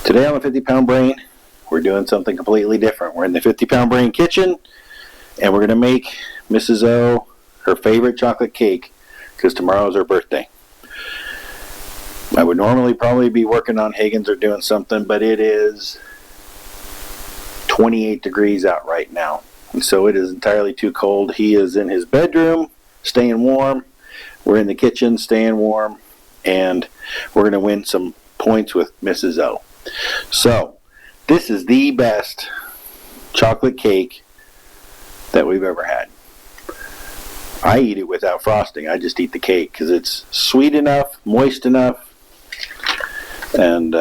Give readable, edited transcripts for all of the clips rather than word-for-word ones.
Today on the 50-Pound Brain, we're doing something completely different. We're in the 50-Pound Brain kitchen, and we're going to make Mrs. O her favorite chocolate cake because tomorrow's her birthday. I would normally probably be working on Higgins or doing something, but it is 28 degrees out right now, and so it is entirely too cold. He is in his bedroom staying warm. We're in the kitchen staying warm, and we're going to win some points with Mrs. O. So, this is the best chocolate cake that we've ever had. I eat it without frosting. I just eat the cake because it's sweet enough, moist enough, and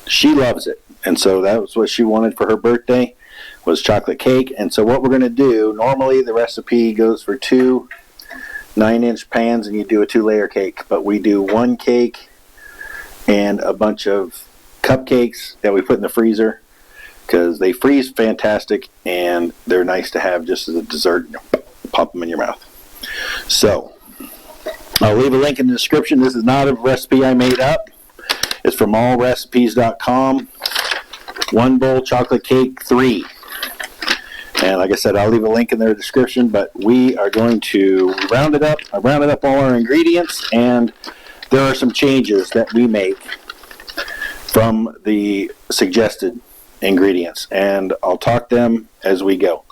she loves it. And so that was what she wanted for her birthday, was chocolate cake. And so what we're going to do, normally the recipe goes for 2 9-inch pans and you do a 2-layer cake, but we do 1 cake and a bunch of cupcakes that we put in the freezer because they freeze fantastic and they're nice to have just as a dessert. Pop them in your mouth. So I'll leave a link in the description. This is not a recipe I made up. It's from allrecipes.com. 1 bowl chocolate cake 3. And like I said, I'll leave a link in the description, but we are going to round it up. I rounded up all our ingredients, and there are some changes that we make from the suggested ingredients, and I'll talk them as we go.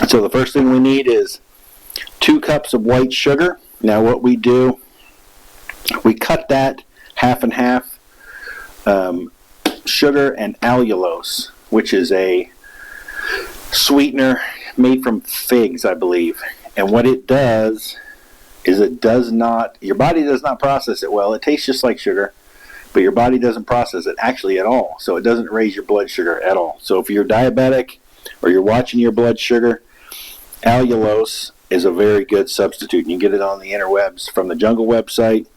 So the first thing we need is 2 cups of white sugar. Now what we do, we cut that half and half. Sugar and allulose, which is a sweetener made from figs, I believe. And what it does is your body does not process it well. It tastes just like sugar, but your body doesn't process it actually at all. So it doesn't raise your blood sugar at all. So if you're diabetic or you're watching your blood sugar, allulose is a very good substitute. You can get it on the interwebs from the Jungle website.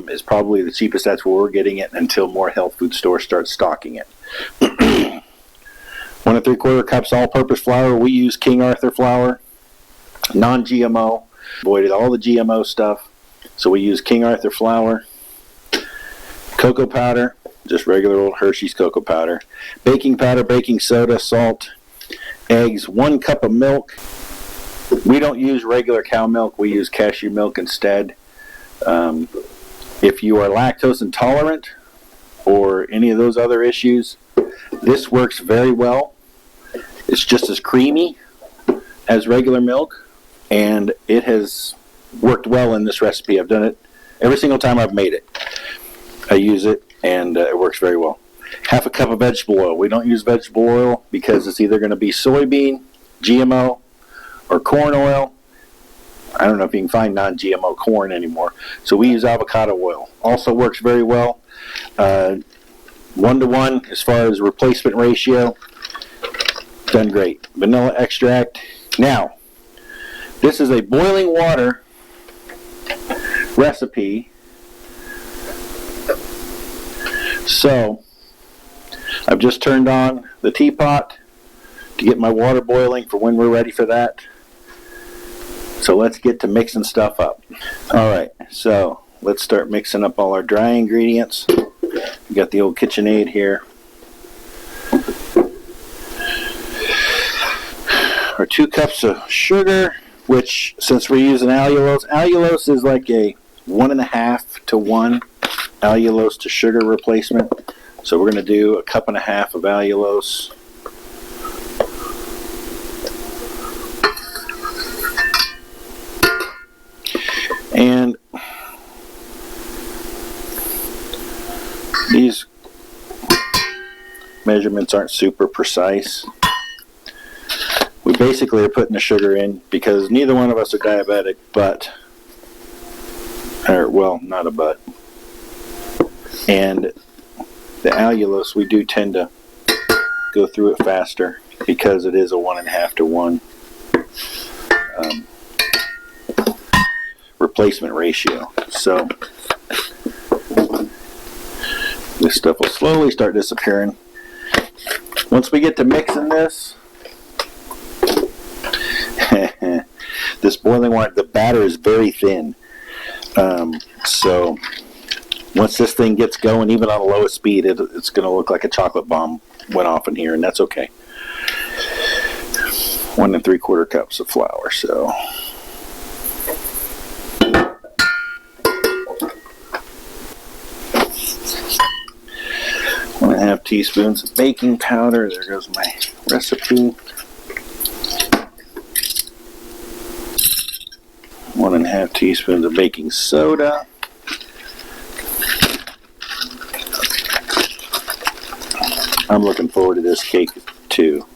It's probably the cheapest. That's where we're getting it until more health food stores start stocking it. 1 3/4 cups all-purpose flour. We use King Arthur flour, non-GMO. Avoided all the GMO stuff, so we use King Arthur flour. Cocoa powder, just regular old Hershey's cocoa powder. Baking powder, baking soda, salt, eggs, 1 cup of milk. We don't use regular cow milk. We use cashew milk instead. If you are lactose intolerant or any of those other issues, this works very well. It's just as creamy as regular milk, and it has worked well in this recipe. I've done it every single time I've made it. I use it, and it works very well. 1/2 cup of vegetable oil. We don't use vegetable oil because it's either going to be soybean, GMO, or corn oil. I don't know if you can find non-GMO corn anymore. So we use avocado oil. Also works very well. 1-to-1 as far as replacement ratio. Done great. Vanilla extract. Now, this is a boiling water recipe. So, I've just turned on the teapot to get my water boiling for when we're ready for that. So let's get to mixing stuff up. Alright, so let's start mixing up all our dry ingredients. We got the old KitchenAid here. Our 2 cups of sugar, which since we're using allulose is like a 1.5 to 1 allulose to sugar replacement. So we're going to do 1.5 cups of allulose. And these measurements aren't super precise. We basically are putting the sugar in because neither one of us are diabetic, not a but. And the allulose, we do tend to go through it faster because it is a 1.5 to 1 replacement ratio. So this stuff will slowly start disappearing. Once we get to mixing this, this boiling water, the batter is very thin. So Once this thing gets going, even on the lowest speed, it's going to look like a chocolate bomb went off in here, and that's okay. 1 3/4 cups of flour, so. 1 1/2 teaspoons of baking powder. There goes my recipe. 1 1/2 teaspoons of baking soda. I'm looking forward to this cake too,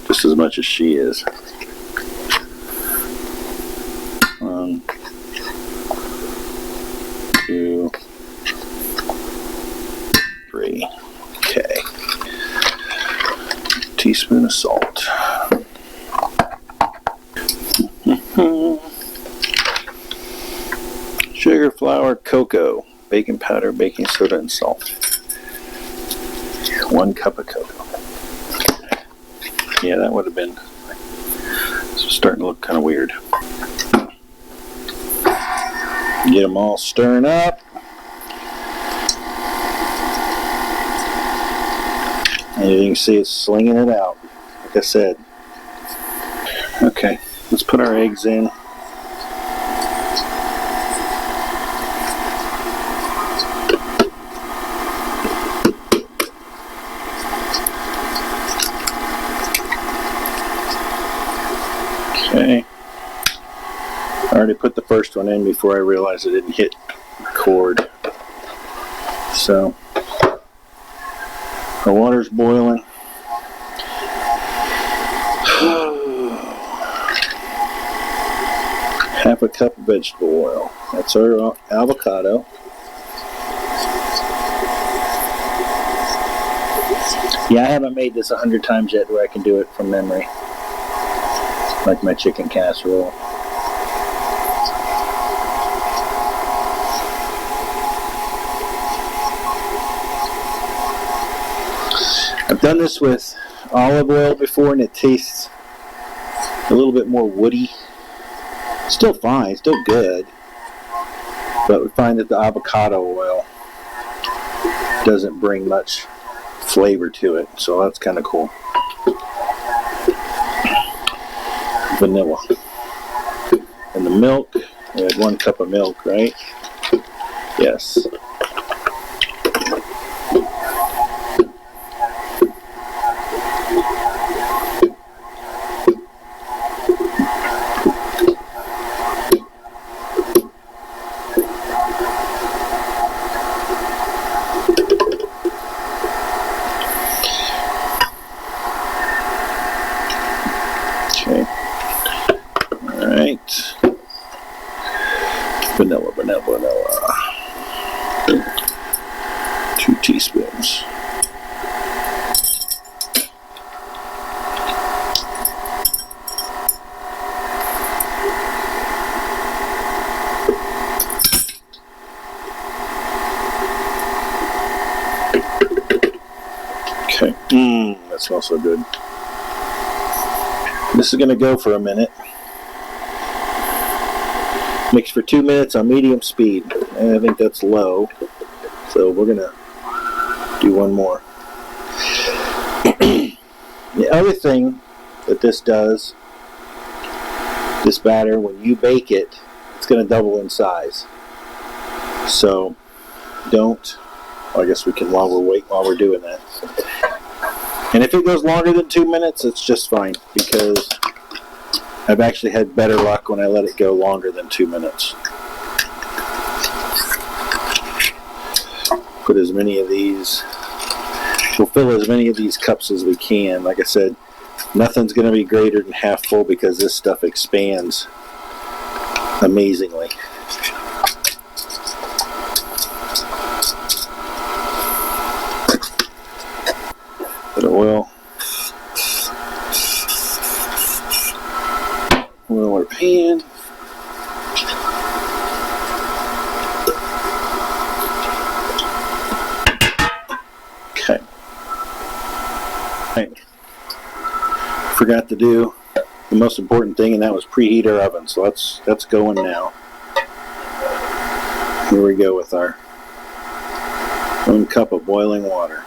just as much as she is. 1, 2, 3. Okay. Teaspoon of salt. Sugar, flour, cocoa, baking powder, baking soda, and salt. 1 cup of cocoa. Yeah, that would have been starting to look kind of weird. Get them all stirring up. And you can see it's slinging it out, like I said. Okay, let's put our eggs in. Okay. I already put the first one in before I realized I didn't hit record. So, our water's boiling. Half a cup of vegetable oil. That's our avocado. Yeah, I haven't made this 100 times yet where I can do it from memory. Like my chicken casserole. I've done this with olive oil before and it tastes a little bit more woody. Still fine, still good. But we find that the avocado oil doesn't bring much flavor to it, so that's kind of cool. Vanilla. And the milk, we had 1 cup of milk, right? Yes. Okay. Alright. Vanilla. 2 teaspoons. Okay. That smells so good. This is going to go for a minute. Mix for 2 minutes on medium speed. And I think that's low. So we're going to do 1 more. The other thing that this does, this batter, when you bake it, it's going to double in size. So don't, well, I guess we can while we're doing that. And if it goes longer than 2 minutes, it's just fine, because I've actually had better luck when I let it go longer than 2 minutes. Put as many of these, we'll fill as many of these cups as we can. Like I said, nothing's going to be greater than half full because this stuff expands amazingly. Bit of oil. Oil our pan. Okay. Right. Forgot to do the most important thing, and that was preheat our oven. So that's going now. Here we go with our 1 cup of boiling water.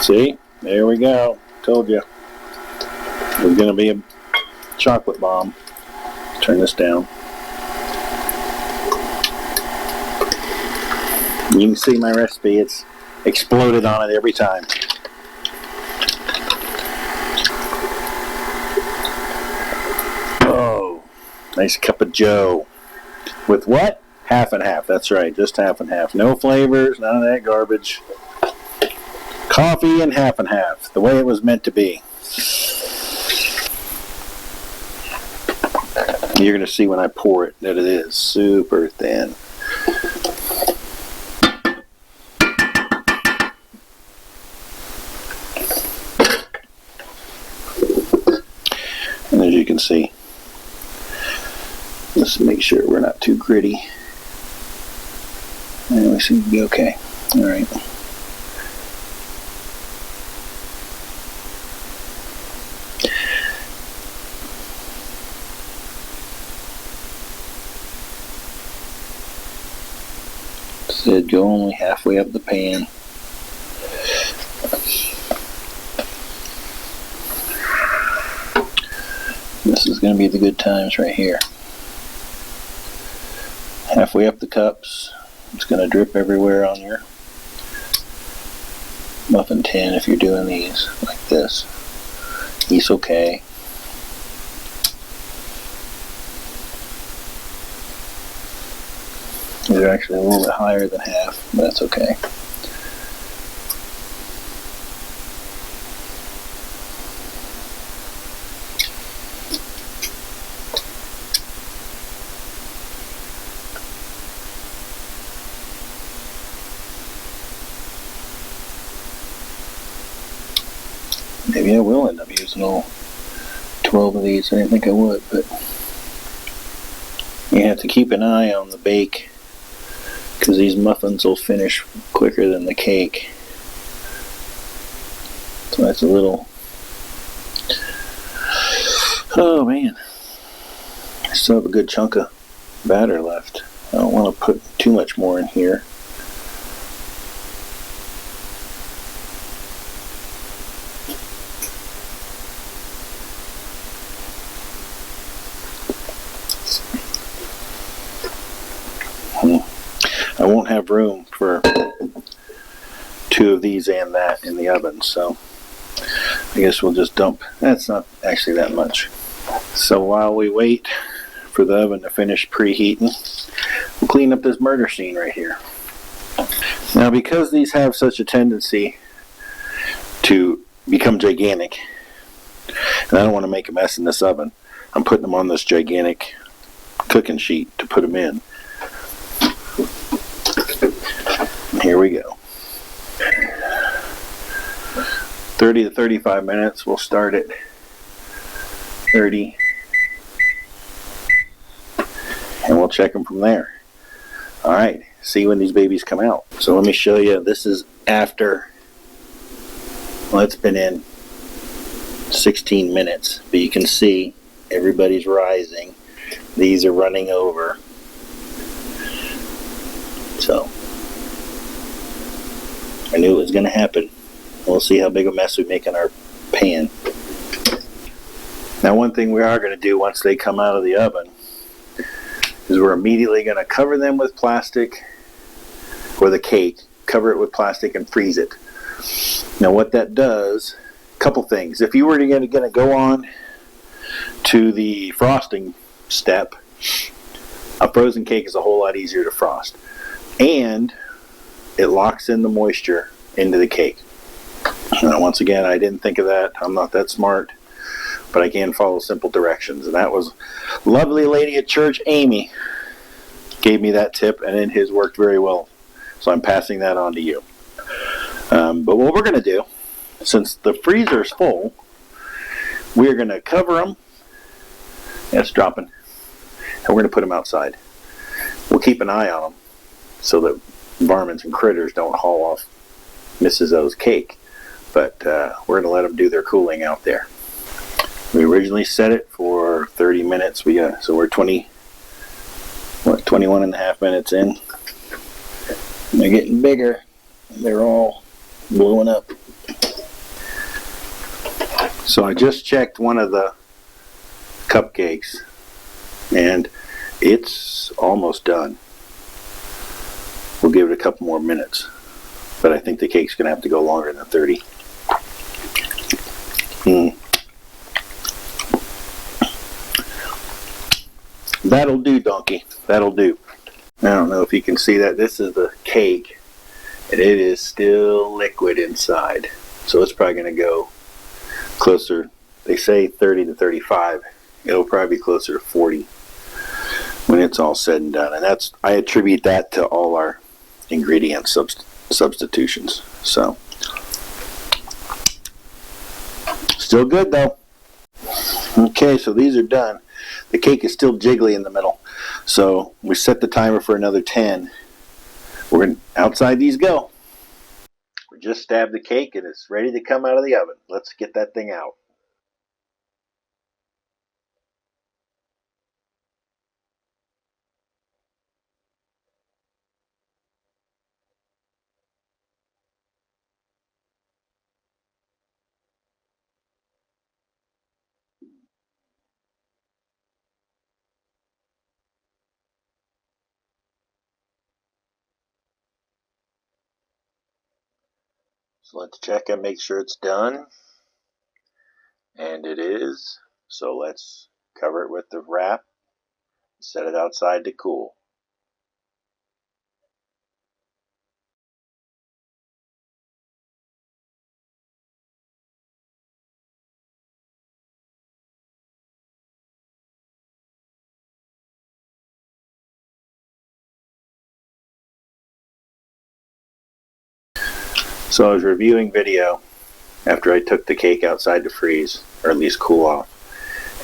See? There we go. Told you. It's going to be a chocolate bomb. Turn this down. You can see my recipe. It's exploded on it every time. Oh, nice cup of joe. With what? Half and half. That's right, just half and half. No flavors, none of that garbage. Coffee and half, the way it was meant to be. You're going to see when I pour it that it is super thin. And as you can see, let's make sure we're not too gritty. And we seem to be okay. All right. Said go only halfway up the pan. This is going to be the good times right here. Halfway up the cups. It's going to drip everywhere on your muffin tin if you're doing these like this. It's okay. They're actually a little bit higher than half, but that's okay. Maybe I will end up using all 12 of these. I didn't think I would, but you have to keep an eye on the bake, because these muffins will finish quicker than the cake. So that's a little... Oh man, I still have a good chunk of batter left. I don't want to put too much more in here. I won't have room for 2 of these and that in the oven, so I guess we'll just dump. That's not actually that much. So while we wait for the oven to finish preheating, we'll clean up this murder scene right here. Now, because these have such a tendency to become gigantic, and I don't want to make a mess in this oven, I'm putting them on this gigantic cooking sheet to put them in. Here we go. 30 to 35 minutes. We'll start at 30. And we'll check them from there. Alright, see when these babies come out. So let me show you. This is after, well, it's been in 16 minutes. But you can see everybody's rising. These are running over. So I knew it was going to happen. We'll see how big a mess we make in our pan. Now, one thing we are going to do once they come out of the oven is we're immediately going to cover them with plastic, or the cake, cover it with plastic and freeze it. Now what that does, a couple things. If you were to go on to the frosting step, a frozen cake is a whole lot easier to frost. And it locks in the moisture into the cake. Now, once again, I didn't think of that. I'm not that smart, but I can follow simple directions. And that was lovely lady at church, Amy, gave me that tip, and it has worked very well. So I'm passing that on to you. But what we're going to do, since the freezer is full, we're going to cover them. It's dropping. And we're going to put them outside. We'll keep an eye on them so that varmints and critters don't haul off Mrs. O's cake. But we're going to let them do their cooling out there. We originally set it for 30 minutes. So we're 25 21 and a half minutes in. And they're getting bigger. They're all blowing up. So I just checked one of the cupcakes, and it's almost done. We'll give it a couple more minutes, but I think the cake's going to have to go longer than 30. That'll do, donkey. That'll do. I don't know if you can see that. This is the cake, and it is still liquid inside. So it's probably going to go closer. They say 30 to 35. It'll probably be closer to 40 when it's all said and done. And I attribute that to all our ingredient substitutions. So still good though. Okay, so these are done. The cake is still jiggly in the middle. So we set the timer for another 10. We're going outside these go. We just stabbed the cake and it's ready to come out of the oven. Let's get that thing out. So let's check and make sure it's done. And it is. So let's cover it with the wrap. Set it outside to cool. So I was reviewing video after I took the cake outside to freeze, or at least cool off,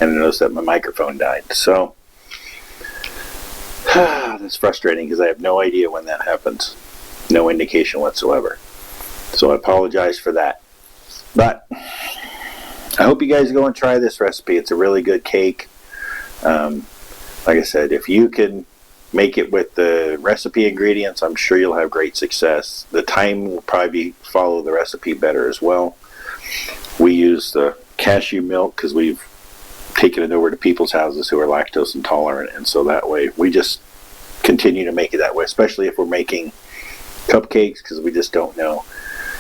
and I noticed that my microphone died. So that's frustrating because I have no idea when that happens. No indication whatsoever. So I apologize for that. But I hope you guys go and try this recipe. It's a really good cake. Like I said, if you can make it with the recipe ingredients, I'm sure you'll have great success. The time will probably follow the recipe better as well. We use the cashew milk because we've taken it over to people's houses who are lactose intolerant, and so that way we just continue to make it that way, especially if we're making cupcakes, because we just don't know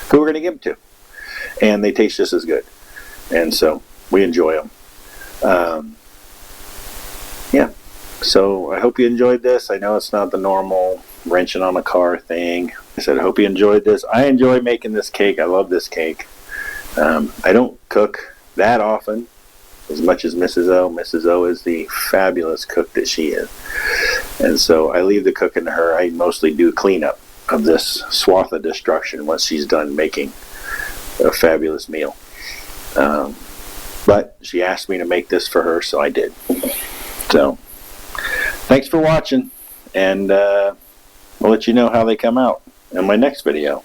who we're going to give them to, and they taste just as good, and so we enjoy them. Yeah, so I hope you enjoyed this. I know it's not the normal wrenching on a car thing. I said I hope you enjoyed this. I enjoy making this cake. I love this cake. I don't cook that often as much as Mrs. O. Mrs. O is the fabulous cook that she is, and so I leave the cooking to her. I mostly do cleanup of this swath of destruction once she's done making a fabulous meal. But she asked me to make this for her, so I did. So thanks for watching, and I'll let you know how they come out in my next video.